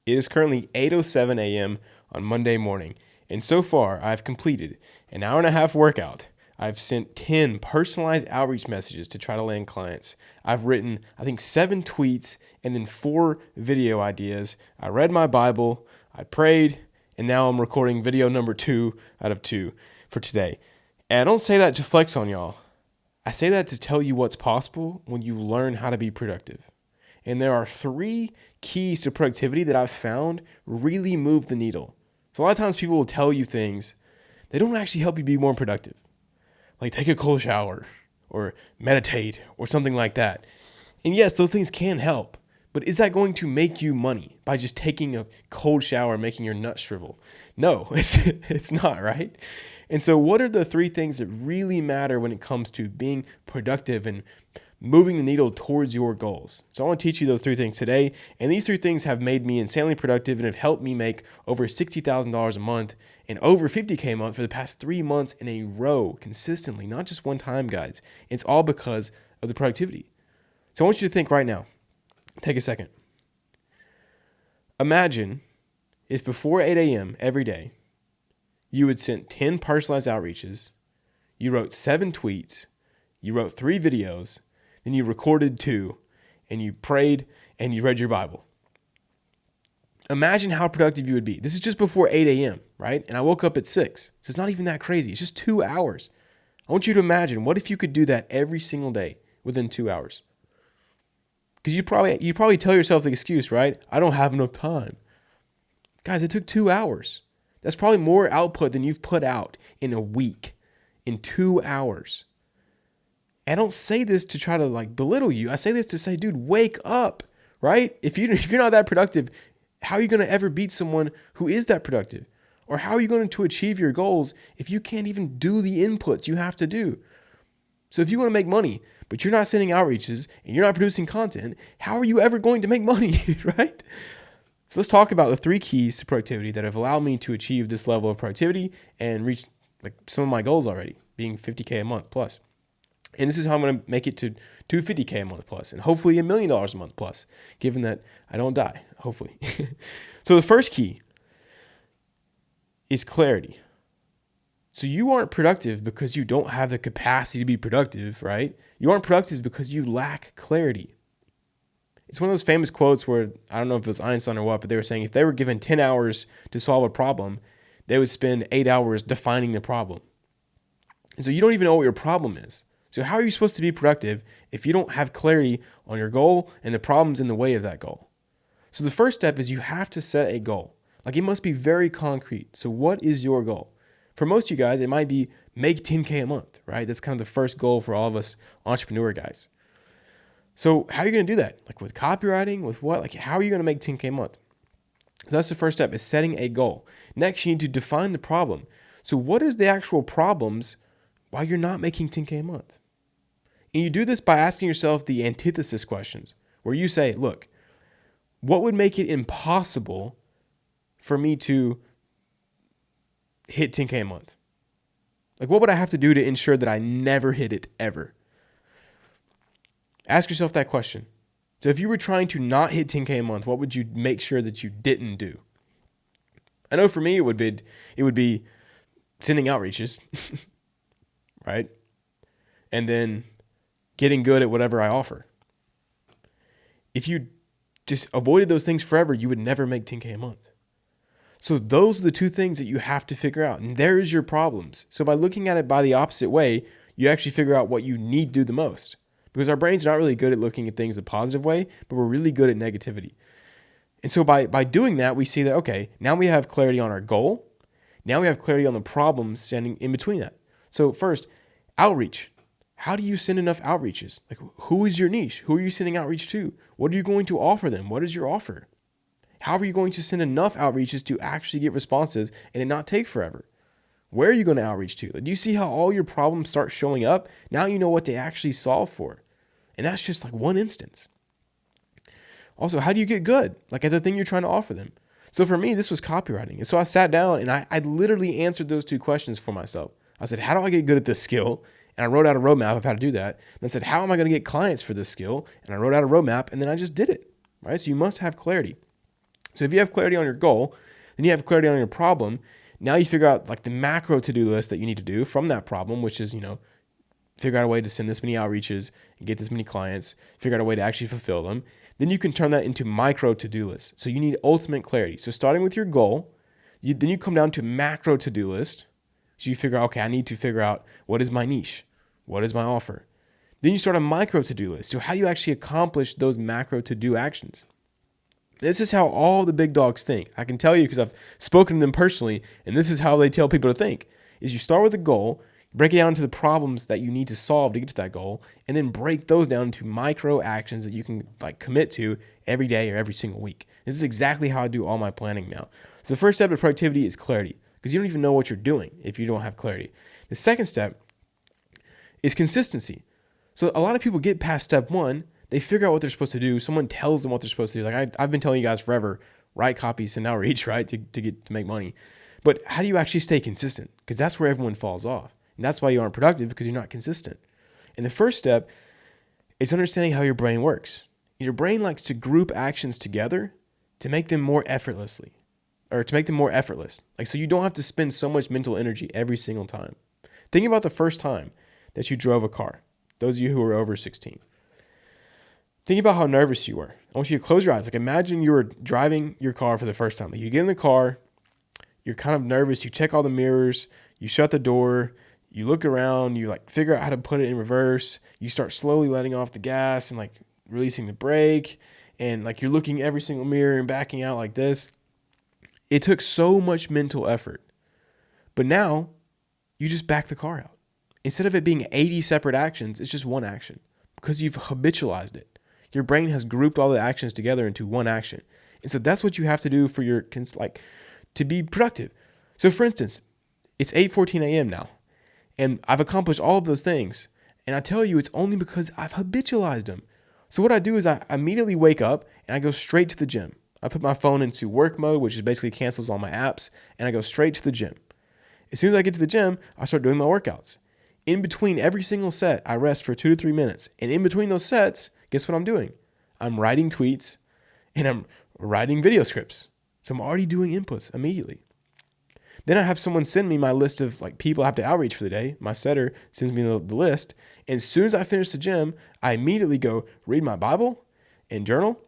It is currently 8:07 a.m. on Monday morning, and so far I've completed an hour and a half workout. I've sent 10 personalized outreach messages to try to land clients. I've written, I think, 7 tweets and then 4 video ideas. I read my Bible, I prayed, and now I'm recording video number 2 out of 2 for today. And I don't say that to flex on y'all. I say that to tell you what's possible when you learn how to be productive. And there are 3 keys to productivity that I've found really move the needle. So a lot of times people will tell you things, they don't actually help you be more productive. Like take a cold shower or meditate or something like that. And yes, those things can help. But is that going to make you money by just taking a cold shower and making your nuts shrivel? No, it's not, right? And so what are the 3 things that really matter when it comes to being productive and moving the needle towards your goals? So I want to teach you those 3 things today. And these 3 things have made me insanely productive and have helped me make over $60,000 a month and over $50K a month for the past 3 months in a row consistently, not just one time, guys. It's all because of the productivity. So I want you to think right now. Take a second. Imagine if before 8 a.m. every day, you had sent 10 personalized outreaches, you wrote 7 tweets, you wrote 3 videos, then you recorded 2, and you prayed and you read your Bible. Imagine how productive you would be. This is just before 8 a.m., right? And I woke up at 6. So it's not even that crazy. It's just 2 hours. I want you to imagine, what if you could do that every single day within 2 hours? Because you probably tell yourself the excuse, right? I don't have enough time. Guys, it took 2 hours. That's probably more output than you've put out in a week, in 2 hours. I don't say this to try to belittle you. I say this to say, dude, wake up, right? If you're not that productive, how are you going to ever beat someone who is that productive? Or how are you going to achieve your goals if you can't even do the inputs you have to do? So if you want to make money, but you're not sending outreaches and you're not producing content, how are you ever going to make money, right? So let's talk about the 3 keys to productivity that have allowed me to achieve this level of productivity and reach some of my goals already, being $50K a month plus. And this is how I'm going to make it to $250K a month plus, and hopefully $1 million a month plus, given that I don't die, hopefully. So the first key is clarity. So you aren't productive because you don't have the capacity to be productive, right? You aren't productive because you lack clarity. It's one of those famous quotes where, I don't know if it was Einstein or what, but they were saying if they were given 10 hours to solve a problem, they would spend 8 hours defining the problem. And so you don't even know what your problem is. So how are you supposed to be productive if you don't have clarity on your goal and the problems in the way of that goal? So the first step is you have to set a goal. It must be very concrete. So what is your goal? For most of you guys, it might be make 10K a month, right? That's kind of the first goal for all of us entrepreneur guys. So how are you going to do that? With copywriting, with what? How are you going to make 10K a month? So that's the first step, is setting a goal. Next, you need to define the problem. So what is the actual problems why you're not making 10K a month? And you do this by asking yourself the antithesis questions, where you say, look, what would make it impossible for me to hit 10K a month? What would I have to do to ensure that I never hit it ever? Ask yourself that question. So if you were trying to not hit 10K a month, what would you make sure that you didn't do? I know for me, it would be sending outreaches, right? And then getting good at whatever I offer. If you just avoided those things forever, you would never make 10K a month. So those are the 2 things that you have to figure out. And there's your problems. So by looking at it by the opposite way, you actually figure out what you need to do the most. Because our brain's not really good at looking at things the positive way, but we're really good at negativity. And so by doing that, we see that, okay, now we have clarity on our goal. Now we have clarity on the problems standing in between that. So first, outreach. How do you send enough outreaches? Who is your niche? Who are you sending outreach to? What are you going to offer them? What is your offer? How are you going to send enough outreaches to actually get responses and it not take forever? Where are you going to outreach to? Do you see how all your problems start showing up? Now you know what to actually solve for. And that's just one instance. Also, how do you get good? At the thing you're trying to offer them. So for me, this was copywriting. And so I sat down and I literally answered those 2 questions for myself. I said, how do I get good at this skill? And I wrote out a roadmap of how to do that. And I said, how am I going to get clients for this skill? And I wrote out a roadmap and then I just did it, right? So you must have clarity. So if you have clarity on your goal, then you have clarity on your problem. Now you figure out like the macro to-do list that you need to do from that problem, which is, figure out a way to send this many outreaches and get this many clients, figure out a way to actually fulfill them. Then you can turn that into micro to-do lists. So you need ultimate clarity. So starting with your goal, then you come down to macro to-do list. So you figure out, okay, I need to figure out what is my niche? What is my offer? Then you start a micro to-do list. So how do you actually accomplish those macro to-do actions? This is how all the big dogs think. I can tell you because I've spoken to them personally, and this is how they tell people to think, is you start with a goal, break it down into the problems that you need to solve to get to that goal, and then break those down into micro actions that you can like commit to every day or every single week. This is exactly how I do all my planning now. So the first step of productivity is clarity, because you don't even know what you're doing if you don't have clarity. The second step is consistency. So a lot of people get past step one, they figure out what they're supposed to do. Someone tells them what they're supposed to do. Like I've been telling you guys forever, write copy, send outreach, right, to make money. But how do you actually stay consistent? Because that's where everyone falls off. And that's why you aren't productive, because you're not consistent. And the first step is understanding how your brain works. Your brain likes to group actions together to make them more effortless. Like, so you don't have to spend so much mental energy every single time. Think about the first time that you drove a car. Those of you who are over 16. Think about how nervous you were. I want you to close your eyes. Like imagine you were driving your car for the first time. Like you get in the car, you're kind of nervous. You check all the mirrors, you shut the door, you look around, you like figure out how to put it in reverse. You start slowly letting off the gas and like releasing the brake. And like you're looking every single mirror and backing out like this. It took so much mental effort. But now you just back the car out. Instead of it being 80 separate actions, it's just one action because you've habitualized it. Your brain has grouped all the actions together into one action. And so that's what you have to do for your, to be productive. So for instance, it's 8:14 a.m. now, and I've accomplished all of those things. And I tell you, it's only because I've habitualized them. So what I do is I immediately wake up and I go straight to the gym. I put my phone into work mode, which is basically cancels all my apps, and I go straight to the gym. As soon as I get to the gym, I start doing my workouts. In between every single set, I rest for 2 to 3 minutes. And in between those sets, guess what I'm doing? I'm writing tweets and I'm writing video scripts. So I'm already doing inputs immediately. Then I have someone send me my list of like people I have to outreach for the day. My setter sends me the list. And as soon as I finish the gym, I immediately go read my Bible and journal.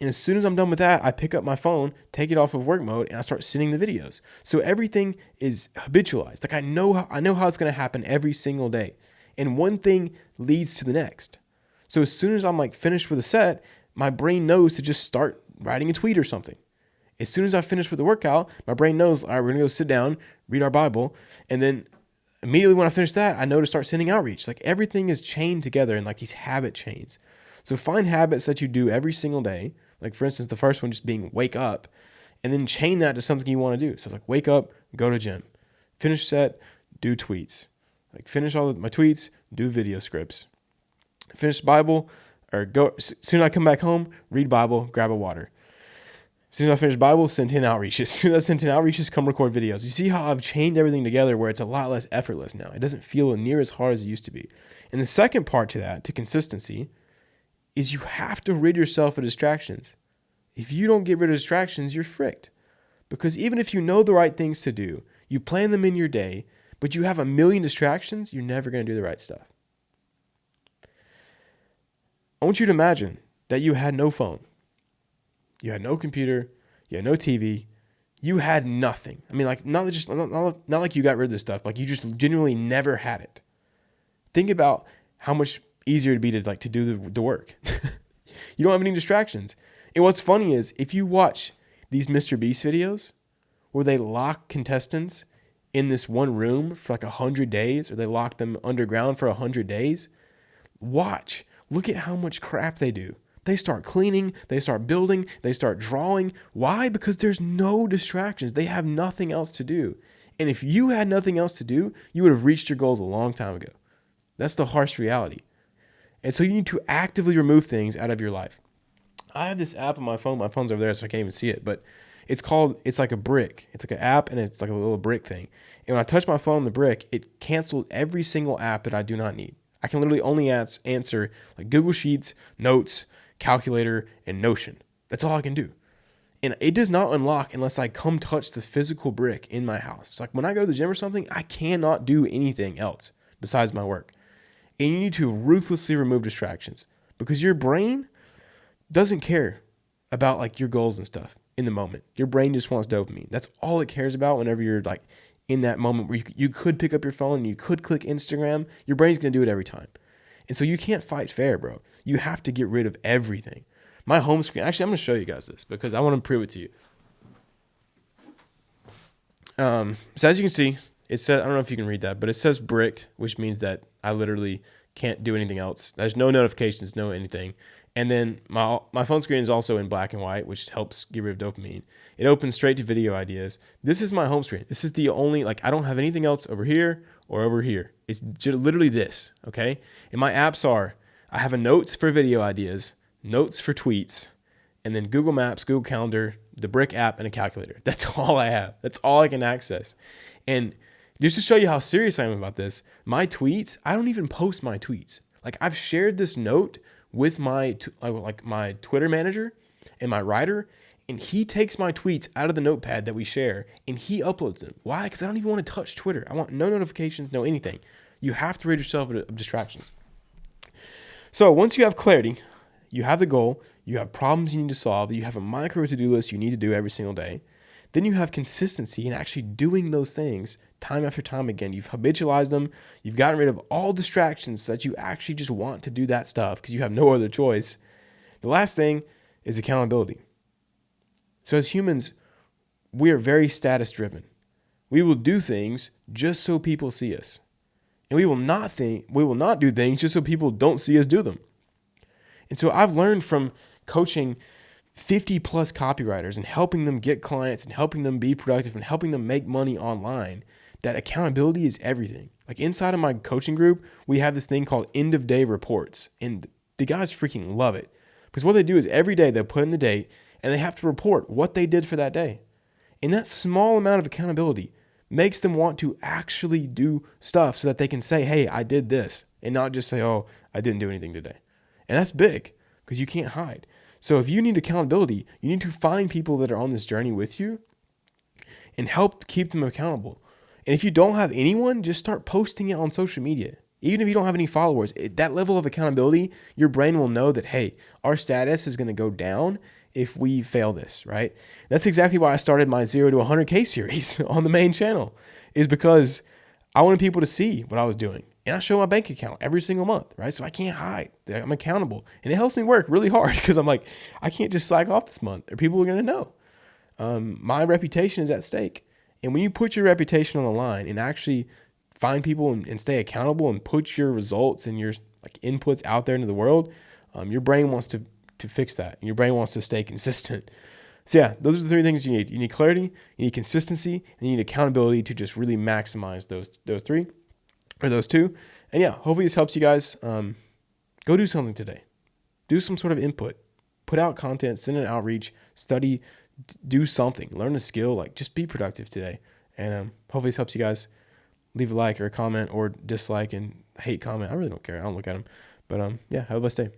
And as soon as I'm done with that, I pick up my phone, take it off of work mode, and I start sending the videos. So everything is habitualized. Like I know how it's going to happen every single day. And one thing leads to the next. So as soon as I'm like finished with a set, my brain knows to just start writing a tweet or something. As soon as I finish with the workout, my brain knows, all right, we're going to go sit down, read our Bible. And then immediately when I finish that, I know to start sending outreach. Like everything is chained together in like these habit chains. So find habits that you do every single day. Like for instance, the first one just being wake up, and then chain that to something you want to do. So like wake up, go to gym, finish set, do tweets, like finish all of my tweets, do video scripts, finish Bible, or go, soon as I come back home, read Bible, grab a water. As soon as I finish Bible, send 10 outreaches. As soon as I send 10 outreaches, come record videos. You see how I've chained everything together where it's a lot less effortless now. It doesn't feel near as hard as it used to be. And the second part to that, to consistency, is you have to rid yourself of distractions. If you don't get rid of distractions, you're fricked. Because even if you know the right things to do, you plan them in your day, but you have a million distractions, you're never going to do the right stuff. I want you to imagine that you had no phone. You had no computer. You had no TV. You had nothing. I mean, like not like you got rid of this stuff. Like you just genuinely never had it. Think about how much easier it'd be to do the work. You don't have any distractions. And what's funny is if you watch these Mr. Beast videos where they lock contestants in this one room for like 100 days, or they lock them underground for 100 days, look at how much crap they do. They start cleaning, they start building, they start drawing. Why? Because there's no distractions. They have nothing else to do. And if you had nothing else to do, you would have reached your goals a long time ago. That's the harsh reality. And so you need to actively remove things out of your life. I have this app on my phone. My phone's over there, so I can't even see it. But it's like a brick. It's like an app, and it's like a little brick thing. And when I touch my phone on the brick, it cancels every single app that I do not need. I can literally only answer like Google Sheets, Notes, Calculator, and Notion. That's all I can do. And it does not unlock unless I come touch the physical brick in my house. It's like when I go to the gym or something, I cannot do anything else besides my work. And you need to ruthlessly remove distractions because your brain doesn't care about like your goals and stuff in the moment. Your brain just wants dopamine. That's all it cares about whenever you're like in that moment where you could pick up your phone and you could click Instagram. Your brain's going to do it every time. And so you can't fight fair, bro. You have to get rid of everything. My home screen, actually, I'm going to show you guys this because I want to prove it to you. So as you can see, it says, I don't know if you can read that, but it says brick, which means that I literally can't do anything else. There's no notifications, no anything. And then my phone screen is also in black and white, which helps get rid of dopamine. It opens straight to video ideas. This is my home screen. This is the only, like, I don't have anything else over here or over here. It's literally this, okay? And my apps are, I have a notes for video ideas, notes for tweets, and then Google Maps, Google Calendar, the Brick app, and a calculator. That's all I have. That's all I can access. And just to show you how serious I am about this, my tweets, I don't even post my tweets. Like, I've shared this note with my Twitter manager and my writer, and he takes my tweets out of the notepad that we share, and he uploads them. Why? Because I don't even want to touch Twitter. I want no notifications, no anything. You have to rid yourself of distractions. So once you have clarity, you have the goal, you have problems you need to solve, you have a micro to-do list you need to do every single day, then you have consistency in actually doing those things time after time again. You've habitualized them. You've gotten rid of all distractions so that you actually just want to do that stuff because you have no other choice. The last thing is accountability. So as humans, we are very status driven. We will do things just so people see us. And we will not do things just so people don't see us do them. And so I've learned from coaching 50 plus copywriters and helping them get clients and helping them be productive and helping them make money online that accountability is everything. Like inside of my coaching group, we have this thing called end of day reports, and the guys freaking love it because what they do is every day they'll put in the date and they have to report what they did for that day. And that small amount of accountability makes them want to actually do stuff so that they can say, hey, I did this, and not just say, oh, I didn't do anything today. And that's big because you can't hide. So if you need accountability, you need to find people that are on this journey with you and help keep them accountable. And if you don't have anyone, just start posting it on social media. Even if you don't have any followers, that level of accountability, your brain will know that, hey, our status is going to go down if we fail this, right? That's exactly why I started my 0 to 100K series on the main channel, is because I wanted people to see what I was doing. And I show my bank account every single month, right? So I can't hide. I'm accountable. And it helps me work really hard because I'm like, I can't just slack off this month or people are going to know. My reputation is at stake. And when you put your reputation on the line and actually find people and stay accountable and put your results and your like inputs out there into the world, your brain wants to fix that. And your brain wants to stay consistent. So yeah, those are the three things you need. You need clarity, you need consistency, and you need accountability to just really maximize those two. And yeah, hopefully this helps you guys. Go do something today. Do some sort of input. Put out content, send an outreach, study, do something, learn a skill, like just be productive today. And hopefully this helps you guys. Leave a like or a comment or dislike and hate comment. I really don't care. I don't look at them. But yeah, have a blessed day.